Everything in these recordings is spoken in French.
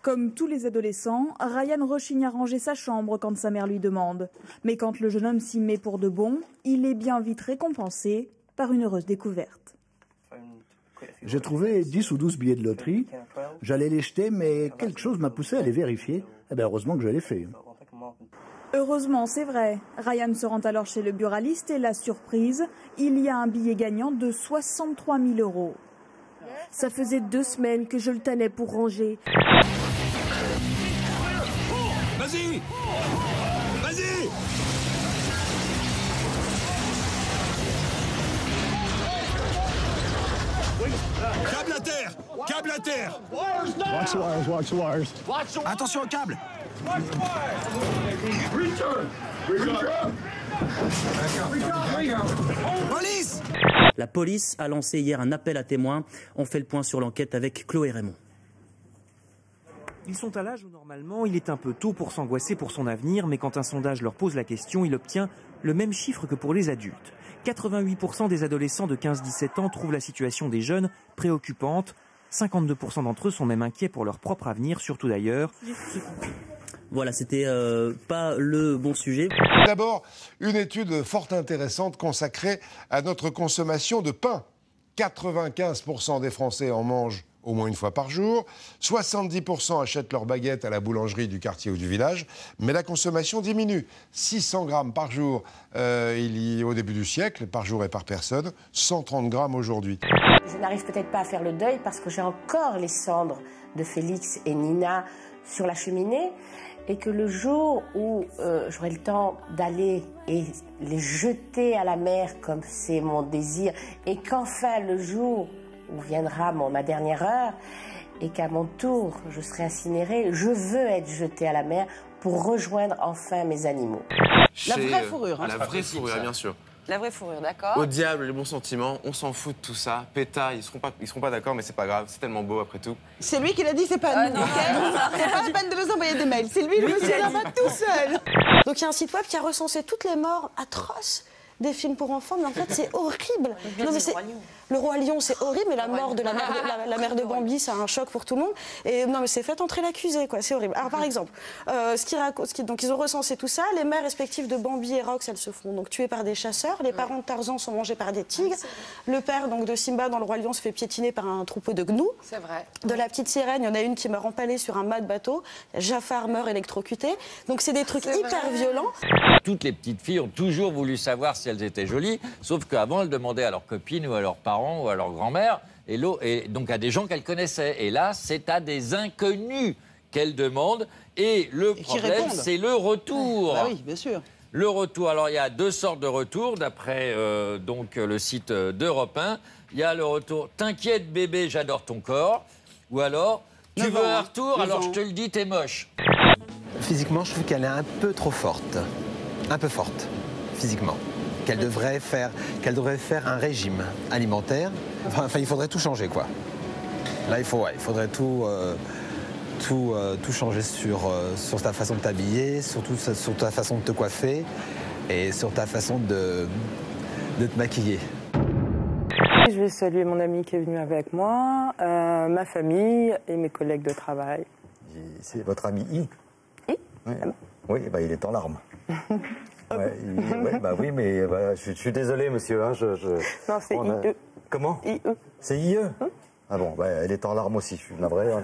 Comme tous les adolescents, Ryan rechigne à ranger sa chambre quand sa mère lui demande. Mais quand le jeune homme s'y met pour de bon, il est bien vite récompensé par une heureuse découverte. J'ai trouvé 10 ou 12 billets de loterie. J'allais les jeter, mais quelque chose m'a poussé à les vérifier. Eh bien, heureusement que je l'ai fait. Heureusement, c'est vrai. Ryan se rend alors chez le buraliste et la surprise, il y a un billet gagnant de 63 000 €. Ça faisait 2 semaines que je le tannais pour ranger. Vas-y! Vas-y! Câble à terre! Câble à terre! Watch the wires, watch the wires. Attention au câble! Police! La police a lancé hier un appel à témoins. On fait le point sur l'enquête avec Chloé Raymond. Ils sont à l'âge où normalement il est un peu tôt pour s'angoisser pour son avenir, mais quand un sondage leur pose la question, il obtient le même chiffre que pour les adultes. 88% des adolescents de 15-17 ans trouvent la situation des jeunes préoccupante. 52% d'entre eux sont même inquiets pour leur propre avenir, surtout d'ailleurs. Voilà, c'était pas le bon sujet. D'abord, une étude fort intéressante consacrée à notre consommation de pain. 95% des Français en mangent au moins une fois par jour. 70% achètent leur baguette à la boulangerie du quartier ou du village. Mais la consommation diminue. 600 grammes par jour au début du siècle, par jour et par personne. 130 grammes aujourd'hui. Je n'arrive peut-être pas à faire le deuil parce que j'ai encore les cendres de Félix et Nina sur la cheminée. Et que le jour où j'aurai le temps d'aller et les jeter à la mer comme c'est mon désir, et qu'enfin le jour où viendra ma dernière heure, et qu'à mon tour je serai incinérée, je veux être jetée à la mer pour rejoindre enfin mes animaux. La vraie fourrure. La vraie fourrure, bien sûr. La vraie fourrure, d'accord. Au diable, les bons sentiments, on s'en fout de tout ça. Péta, ils seront pas d'accord, mais c'est pas grave, c'est tellement beau après tout. C'est lui qui l'a dit, c'est pas nous. C'est pas la peine de nous envoyer des mails. C'est lui, le monsieur là-bas tout seul. Donc il y a un site web qui a recensé toutes les morts atroces des films pour enfants, mais en fait c'est horrible. Non, mais le Roi Lion, c'est horrible, mais la mort de la mère de Bambi, c'est un choc pour tout le monde. Et non, mais c'est fait entrer l'accusé, quoi. C'est horrible. Alors par exemple, donc ils ont recensé tout ça. Les mères respectives de Bambi et Rox, elles se font donc tuer par des chasseurs. Les parents de Tarzan sont mangés par des tigres. Le père donc de Simba dans le Roi Lion se fait piétiner par un troupeau de gnous. C'est vrai. De la petite sirène, il y en a une qui meurt empalée sur un mât de bateau. Jafar meurt électrocuté. Donc c'est des trucs hyper violents. Toutes les petites filles ont toujours voulu savoir si elles étaient jolies, sauf qu'avant elles demandaient à leurs copines ou à leurs parents ou à leur grand-mère, et donc à des gens qu'elles connaissaient. Et là, c'est à des inconnus qu'elles demandent. Et le problème, c'est le retour. Ah oui, bien sûr. Le retour. Alors, il y a 2 sortes de retours, d'après donc le site d'Europe 1. Il y a le retour « T'inquiète bébé, j'adore ton corps ». Ou alors « Tu veux un retour, alors je te le dis, t'es moche ». Physiquement, je trouve qu'elle est un peu trop forte. Un peu forte, physiquement. Qu'elle devrait faire un régime alimentaire. Enfin, il faudrait tout changer, quoi. Là, il faudrait tout changer sur ta façon de t'habiller, sur ta façon de te coiffer et sur ta façon de te maquiller. Je vais saluer mon ami qui est venu avec moi, ma famille et mes collègues de travail. C'est votre ami I? I? Oui, oui, bah, il est en larmes. Oui, mais je suis désolé, monsieur. Hein, non, c'est IE. Comment? IE. C'est IE? Ah bon, elle est en larmes aussi, je suis navré. Hein.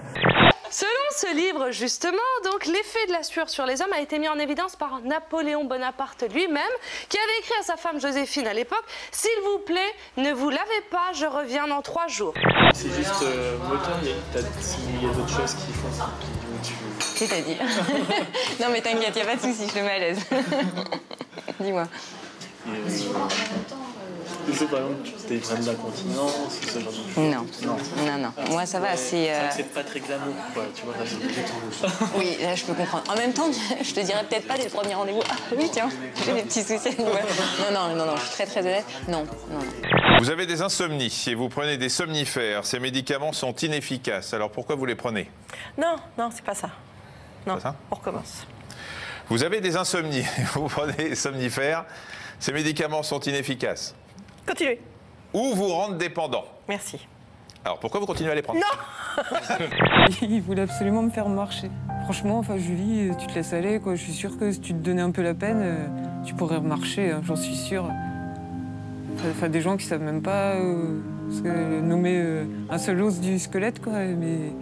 Selon ce livre, justement, donc l'effet de la sueur sur les hommes a été mis en évidence par Napoléon Bonaparte lui-même, qui avait écrit à sa femme Joséphine à l'époque « S'il vous plaît, ne vous lavez pas, je reviens dans 3 jours ». C'est juste moteur, il y a d'autres choses qui font ça. Qui t'a dit? Non mais t'inquiète, y a pas de souci, je te mets à l'aise. Dis-moi. Je sais par exemple, tu prends de l'incontinence, ce genre de choses. Non. Moi ça va, c'est... C'est pas très glamour, quoi, tu vois, là, Oui, là je peux comprendre. En même temps, je te dirais peut-être pas dès le premier rendez-vous. Ah oui, tiens, j'ai des petits soucis. Non, je suis très honnête. Non. Vous avez des insomnies et vous prenez des somnifères. Ces médicaments sont inefficaces. Alors pourquoi vous les prenez? Non, c'est pas ça. Non, ça on recommence. Vous avez des insomnies, vous prenez des somnifères. Ces médicaments sont inefficaces. Continuez. Ou vous rendent dépendant. Merci. Alors pourquoi vous continuez à les prendre? Il voulait absolument me faire marcher. Franchement, enfin Julie, tu te laisses aller, quoi. Je suis sûre que si tu te donnais un peu la peine, tu pourrais marcher, hein, j'en suis sûre. Enfin, des gens qui savent même pas nommer un seul os du squelette, quoi, mais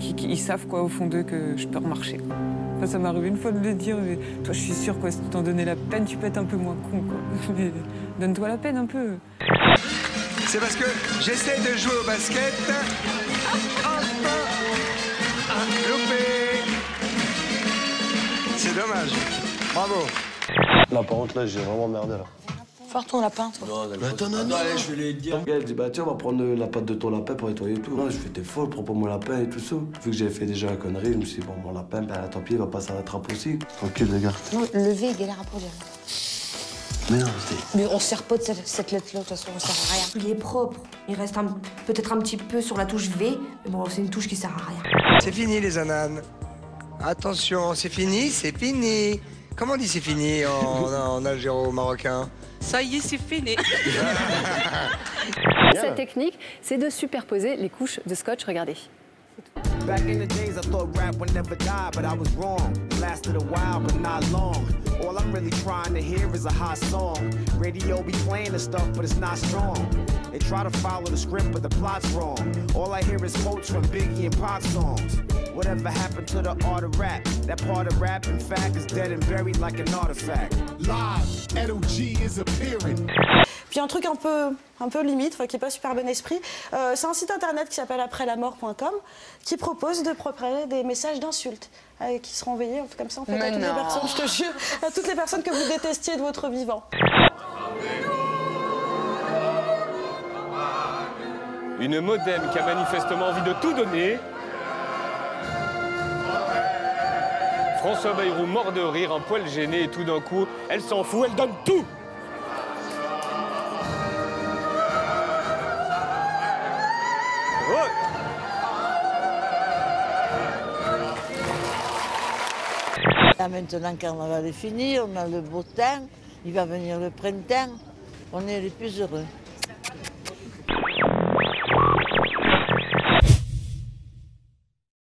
ils savent, quoi, au fond d'eux, que je peux remarcher, quoi. Enfin, ça m'est arrivé une fois de le dire, mais toi, je suis sûre, quoi, si tu t'en donnais la peine, tu peux être un peu moins con, quoi. Mais donne-toi la peine un peu. C'est parce que j'essaie de jouer au basket. Loupé. C'est dommage. Bravo. Là, par contre, là, j'ai vraiment merdé, là. Faire ton lapin, toi. Attends, non, allez, je vais lui dire. Elle dit, bah tiens, on va prendre la pâte de ton lapin pour nettoyer et tout. Non, je fais, t'es folle, prends pas mon lapin et tout ça. Vu que j'avais fait déjà la connerie, je me suis dit, bon, mon lapin, ben tant pis, il va passer à la trappe aussi. Tranquille, les gars. Non, lever, il galère à produire. Mais non, mais on sert pas de cette lettre-là, de toute façon, on sert à rien. Il est propre. Il reste peut-être un petit peu sur la touche V, mais bon, c'est une touche qui sert à rien. C'est fini, les ananes. Attention, c'est fini, c'est fini. Comment on dit c'est fini en algéro-marocain? Ça y est, c'est fini. Cette technique, c'est de superposer les couches de scotch, regardez. Back in the days, I thought rap would never die, but I was wrong. It lasted a while, but not long. All I'm really trying to hear is a hot song. Radio be playing the stuff, but it's not strong. They try to follow the script, but the plot's wrong. All I hear is quotes from Biggie and Pac songs. Whatever happened to the art of rap? That part of rap, in fact, is dead and buried like an artifact. Live, LOG is appearing. Puis un truc un peu limite, qui n'est pas super bon esprit, c'est un site internet qui s'appelle aprèslamort.com qui propose de préparer des messages d'insultes qui seront envoyés comme ça en fait, à toutes les personnes, je te jure, à toutes les personnes que vous détestiez de votre vivant. Une modem qui a manifestement envie de tout donner. François Bayrou mort de rire, un poil gêné, et tout d'un coup, elle s'en fout, elle donne tout. Là, maintenant, le carnaval est fini, on a le beau temps, il va venir le printemps, on est les plus heureux.